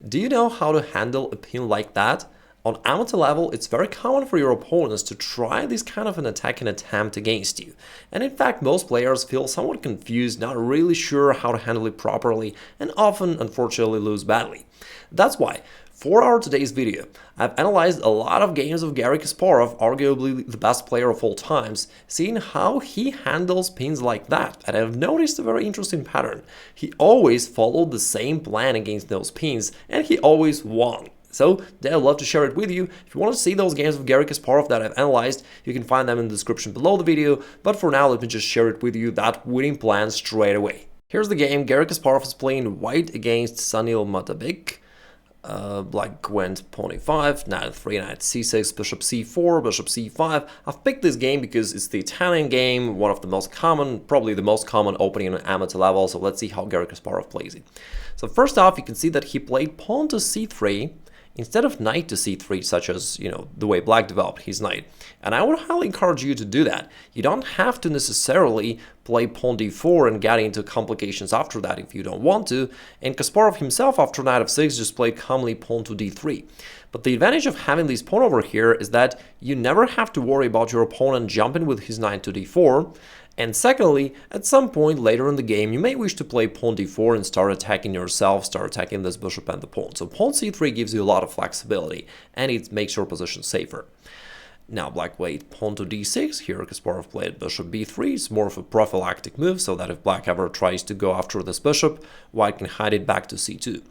Do you know how to handle a pin like that? On amateur level, it's very common for your opponents to try this kind of an attacking attempt against you. And in fact, most players feel somewhat confused, not really sure how to handle it properly, and often, unfortunately, lose badly. That's why, for our today's video, I've analyzed a lot of games of Garry Kasparov, arguably the best player of all times, seeing how he handles pins like that, and I've noticed a very interesting pattern. He always followed the same plan against those pins, and he always won. So I'd love to share it with you. If you want to see those games of Garry Kasparov that I've analyzed, you can find them in the description below the video, but for now let me just share it with you, that winning plan straight away. Here's the game. Garry Kasparov is playing white against Sunil Matabik. Black went pawn e5, knight e3, knight c6, bishop c4, bishop c5. I've picked this game because it's the Italian game, one of the most common, probably the most common opening on amateur level, so let's see how Garry Kasparov plays it. So first off, you can see that he played pawn to c3 instead of knight to c3, such as, the way Black developed his knight. And I would highly encourage you to do that. You don't have to necessarily play pawn d4 and get into complications after that if you don't want to. And Kasparov himself, after knight f6, just played calmly pawn to d3. But the advantage of having this pawn over here is that you never have to worry about your opponent jumping with his knight to d4. And secondly, at some point later in the game, you may wish to play pawn d4 and start attacking yourself, start attacking this bishop and the pawn. So pawn c3 gives you a lot of flexibility, and it makes your position safer. Now Black played pawn to d6, here Kasparov played bishop b3, it's more of a prophylactic move, so that if Black ever tries to go after this bishop, White can hide it back to c2.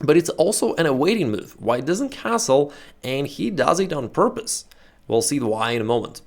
But it's also an awaiting move. White doesn't castle, and he does it on purpose. We'll see why in a moment.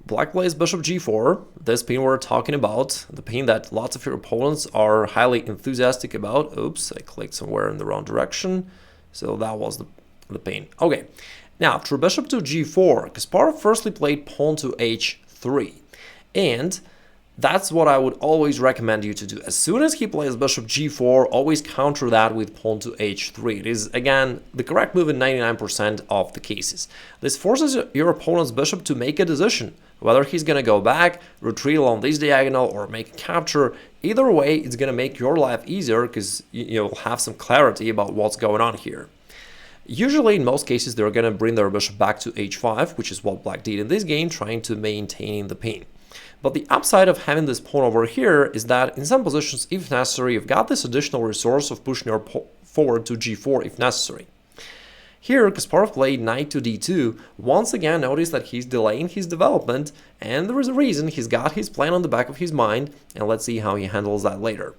Black plays bishop g4, this pin we're talking about, the pin that lots of your opponents are highly enthusiastic about. Oops, I clicked somewhere in the wrong direction, so that was the pin. Okay, now after bishop to g4, Kasparov firstly played pawn to h3, and that's what I would always recommend you to do. As soon as he plays bishop g4, always counter that with pawn to h3. It is, again, the correct move in 99% of the cases. This forces your opponent's bishop to make a decision, whether he's going to go back, retreat along this diagonal, or make a capture. Either way, it's going to make your life easier because you'll have some clarity about what's going on here. Usually, in most cases, they're going to bring their bishop back to h5, which is what Black did in this game, trying to maintain the pin. But the upside of having this pawn over here is that in some positions, if necessary, you've got this additional resource of pushing your forward to g4 if necessary. Here, Kasparov played knight to d2. Once again, notice that he's delaying his development, and there is a reason. He's got his plan on the back of his mind, and let's see how he handles that later.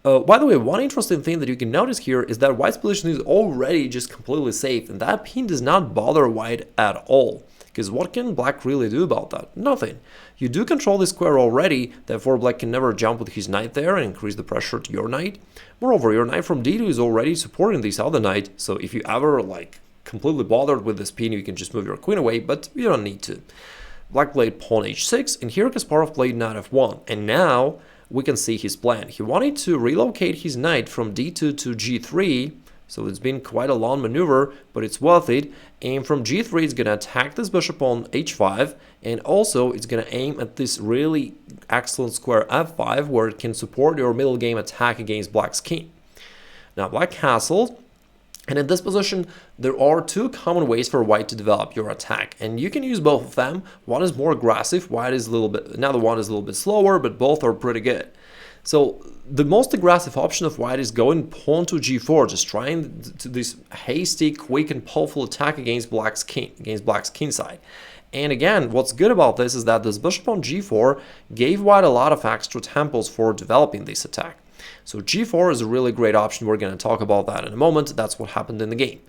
By the way, one interesting thing that you can notice here is that White's position is already just completely safe, and that pin does not bother White at all. Because what can Black really do about that? Nothing. You do control this square already, therefore Black can never jump with his knight there and increase the pressure to your knight. Moreover, your knight from d2 is already supporting this other knight, so if you ever completely bothered with this pin, you can just move your queen away, but you don't need to. Black played pawn h6, and here Kasparov played knight f1, and now we can see his plan. He wanted to relocate his knight from d2 to g3, so it's been quite a long maneuver, but it's worth it. And from g3, it's going to attack this bishop on h5, and also it's going to aim at this really excellent square f5, where it can support your middle game attack against Black's king. Now Black castled, and in this position, there are two common ways for White to develop your attack, and you can use both of them. One is more aggressive, White is a little bit, another one is a little bit slower, but both are pretty good. So the most aggressive option of White is going pawn to g4, just trying to this hasty, quick, and powerful attack against Black's king side. And again, what's good about this is that this bishop on g4 gave White a lot of extra tempos for developing this attack. So g4 is a really great option. We're going to talk about that in a moment. That's what happened in the game.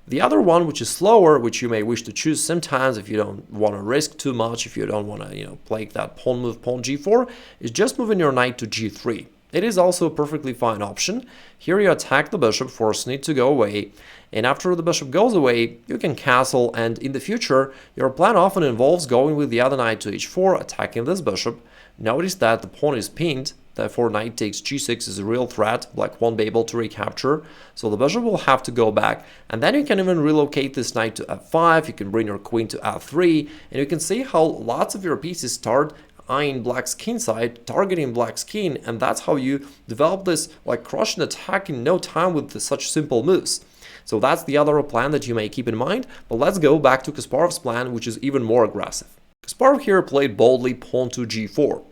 The other one, which is slower, which you may wish to choose sometimes if you don't want to risk too much, if you don't want to, play that pawn move, pawn g4, is just moving your knight to g3. It is also a perfectly fine option. Here you attack the bishop, forcing it to go away, and after the bishop goes away, you can castle, and in the future, your plan often involves going with the other knight to h4, attacking this bishop. Notice that the pawn is pinned, therefore knight takes g6 is a real threat. Black won't be able to recapture, so the bishop will have to go back, and then you can even relocate this knight to f5, you can bring your queen to f3, and you can see how lots of your pieces start eyeing black's king side, targeting black's king, and that's how you develop this like crushing attack in no time with such simple moves. So that's the other plan that you may keep in mind, but let's go back to Kasparov's plan, which is even more aggressive. Kasparov here played boldly pawn to g4,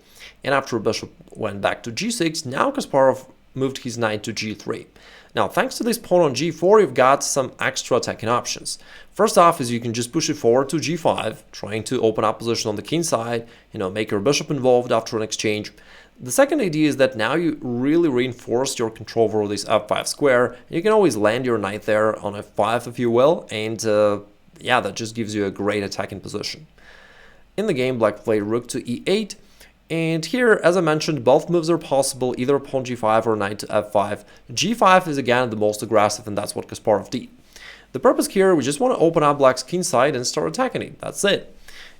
and after bishop went back to g6, now Kasparov moved his knight to g3. Now, thanks to this pawn on g4, you've got some extra attacking options. First off is you can just push it forward to g5, trying to open up position on the king side, make your bishop involved after an exchange. The second idea is that now you really reinforce your control over this f5 square. You can always land your knight there on f5 if you will, and yeah, that just gives you a great attacking position. In the game, black played rook to e8, and here, as I mentioned, both moves are possible, either pawn g5 or knight to f5. g5 is again the most aggressive, and that's what Kasparov did. The purpose here, we just want to open up black's king side and start attacking it. That's it.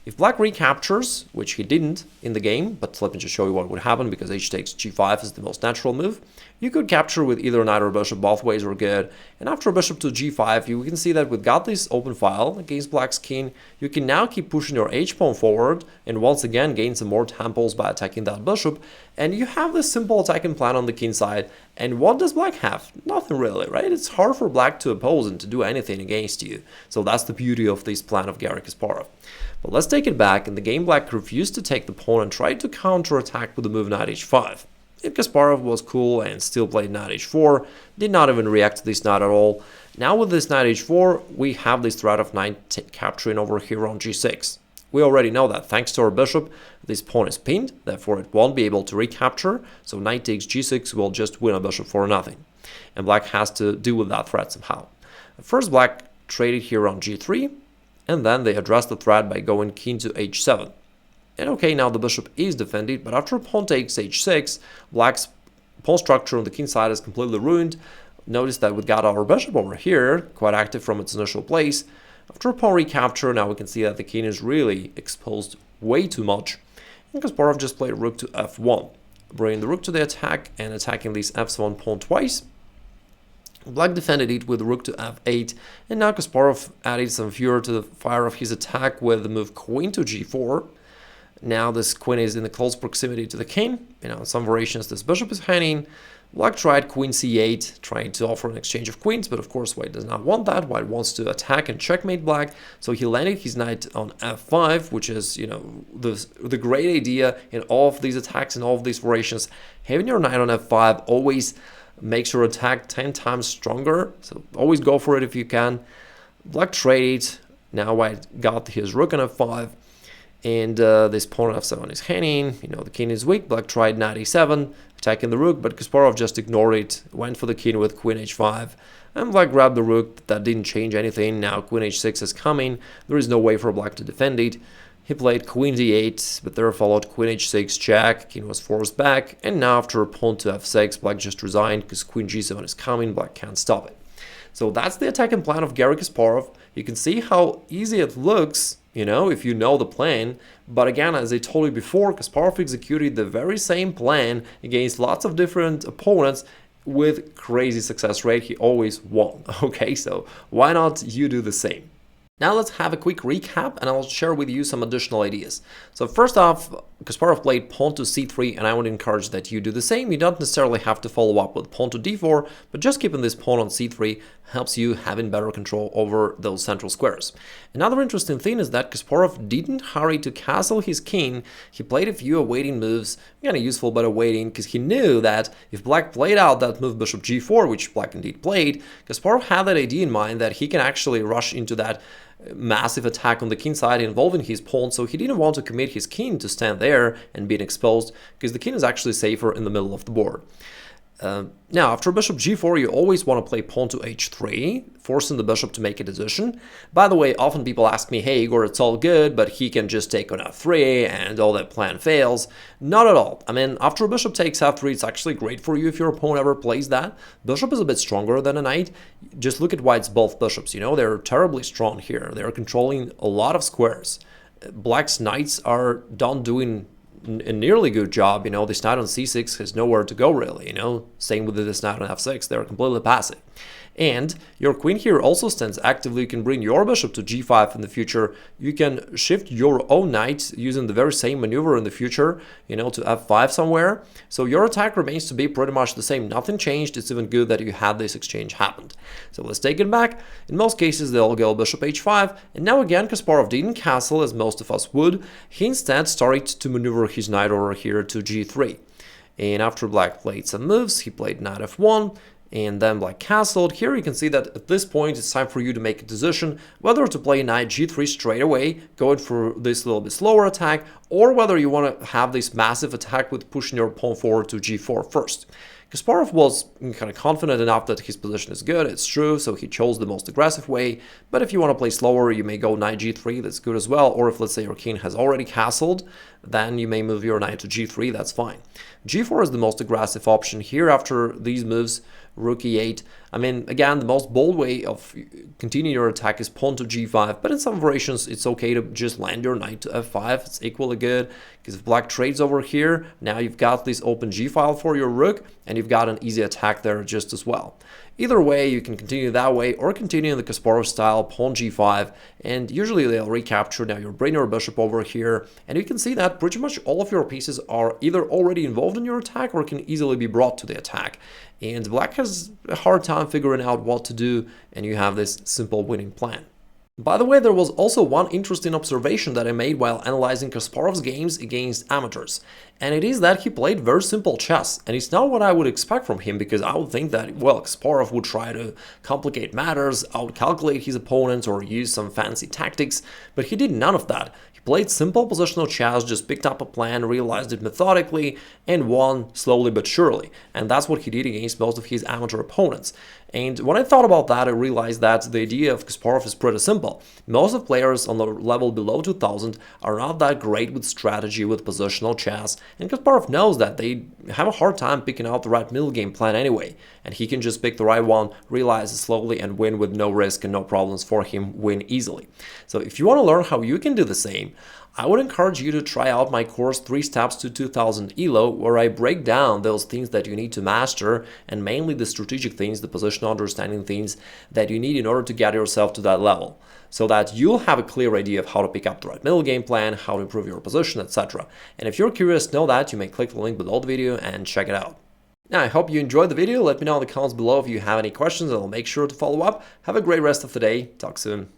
If black recaptures, which he didn't in the game, but let me just show you what would happen because h takes g5 is the most natural move, you could capture with either knight or bishop, both ways are good. And after bishop to g5, you can see that we've got this open file against black's king. You can now keep pushing your h-pawn forward and once again gain some more temples by attacking that bishop. And you have this simple attacking plan on the king side. And what does black have? Nothing really, right? It's hard for black to oppose and to do anything against you. So that's the beauty of this plan of Garry Kasparov. But let's take it back. In the game, black refused to take the pawn and tried to counterattack with the move knight h5. If Kasparov was cool and still played knight h4, did not even react to this knight at all. Now with this knight h4, we have this threat of knight capturing over here on g6. We already know that thanks to our bishop, this pawn is pinned, therefore it won't be able to recapture, so knight takes g6 will just win a bishop for nothing. And black has to deal with that threat somehow. First, black traded here on g3, and then they addressed the threat by going king to h7. And okay, now the bishop is defended, but after pawn takes h6, black's pawn structure on the king side is completely ruined. Notice that we got our bishop over here, quite active from its initial place. After pawn recapture, now we can see that the king is really exposed way too much. And Kasparov just played rook to f1, bringing the rook to the attack and attacking this f7 pawn twice. Black defended it with rook to f8, and now Kasparov added some fury to the fire of his attack with the move queen to g4. Now this queen is in the close proximity to the king. In some variations this bishop is hanging. Black tried queen c8, trying to offer an exchange of queens, but of course white does not want that. White wants to attack and checkmate black, so he landed his knight on f5, which is, the great idea in all of these attacks and all of these variations. Having your knight on f5 always makes your attack 10 times stronger, so always go for it if you can. Black traded. Now white got his rook on f5. And this pawn on f7 is hanging, the king is weak. Black tried knight e7, attacking the rook, but Kasparov just ignored it, went for the king with queen h5, and black grabbed the rook. That didn't change anything. Now queen h6 is coming, there is no way for black to defend it. He played queen d8, but there followed queen h6 check, king was forced back, and now after pawn to f6, black just resigned because queen g7 is coming, black can't stop it. So that's the attacking plan of Garry Kasparov. You can see how easy it looks, if you know the plan. But again, as I told you before, Kasparov executed the very same plan against lots of different opponents with crazy success rate. He always won. Okay, so why not you do the same? Now let's have a quick recap and I'll share with you some additional ideas. So first off, Kasparov played pawn to c3, and I would encourage that you do the same. You don't necessarily have to follow up with pawn to d4, but just keeping this pawn on c3 helps you having better control over those central squares. Another interesting thing is that Kasparov didn't hurry to castle his king. He played a few awaiting moves, kind of useful but awaiting, because he knew that if black played out that move bishop g4, which black indeed played, Kasparov had that idea in mind that he can actually rush into that massive attack on the king side involving his pawn, so he didn't want to commit his king to stand there and being exposed, because the king is actually safer in the middle of the board. Now, after bishop g4, you always want to play pawn to h3, forcing the bishop to make a decision. By the way, often people ask me, hey Igor, it's all good, but he can just take on f3 and all that plan fails. Not at all. I mean, after a bishop takes f3, it's actually great for you if your opponent ever plays that. Bishop is a bit stronger than a knight. Just look at white's both bishops, they're terribly strong here. They're controlling a lot of squares. Black's knights are done doing a nearly good job. This knight on c6 has nowhere to go really, same with this knight on f6, they're completely passive. And your queen here also stands actively. You can bring your bishop to g5 in the future. You can shift your own knight using the very same maneuver in the future, to f5 somewhere. So your attack remains to be pretty much the same. Nothing changed. It's even good that you had this exchange happened. So let's take it back. In most cases, they'll go bishop h5. And now again, Kasparov didn't castle as most of us would. He instead started to maneuver his knight over here to g3. And after black played some moves, he played knight f1. And then black castled. Here you can see that at this point it's time for you to make a decision whether to play knight g3 straight away, going for this little bit slower attack, or whether you want to have this massive attack with pushing your pawn forward to g4 first. Kasparov was kind of confident enough that his position is good, it's true, so he chose the most aggressive way, but if you want to play slower, you may go knight g3, that's good as well, or if let's say your king has already castled, then you may move your knight to g3, that's fine. g4 is the most aggressive option here after these moves, rook e8. I mean, again, the most bold way of continuing your attack is pawn to g5, but in some variations it's okay to just land your knight to f5, it's equally good, because if black trades over here, now you've got this open g-file for your rook, and you've got an easy attack there just as well. Either way, you can continue that way or continue in the Kasparov style, pawn g5, and usually they'll recapture. Now you're bringing your bishop over here, and you can see that pretty much all of your pieces are either already involved in your attack or can easily be brought to the attack. And black has a hard time figuring out what to do, and you have this simple winning plan. By the way, there was also one interesting observation that I made while analyzing Kasparov's games against amateurs, and it is that he played very simple chess, and it's not what I would expect from him, because I would think that, well, Kasparov would try to complicate matters, outcalculate his opponents, or use some fancy tactics, but he did none of that. He played simple positional chess, just picked up a plan, realized it methodically, and won slowly but surely, and that's what he did against most of his amateur opponents. And when I thought about that, I realized that the idea of Kasparov is pretty simple. Most of players on the level below 2000 are not that great with strategy, with positional chess, and Kasparov knows that they have a hard time picking out the right middle game plan anyway, and he can just pick the right one, realize it slowly, and win with no risk and no problems for him, win easily. So if you want to learn how you can do the same, I would encourage you to try out my course 3 Steps to 2000 ELO, where I break down those things that you need to master, and mainly the strategic things, the positional understanding things that you need in order to get yourself to that level, so that you'll have a clear idea of how to pick up the right middle game plan, how to improve your position, etc. And if you're curious to know that, you may click the link below the video and check it out. Now, I hope you enjoyed the video. Let me know in the comments below if you have any questions, and I'll make sure to follow up. Have a great rest of the day. Talk soon.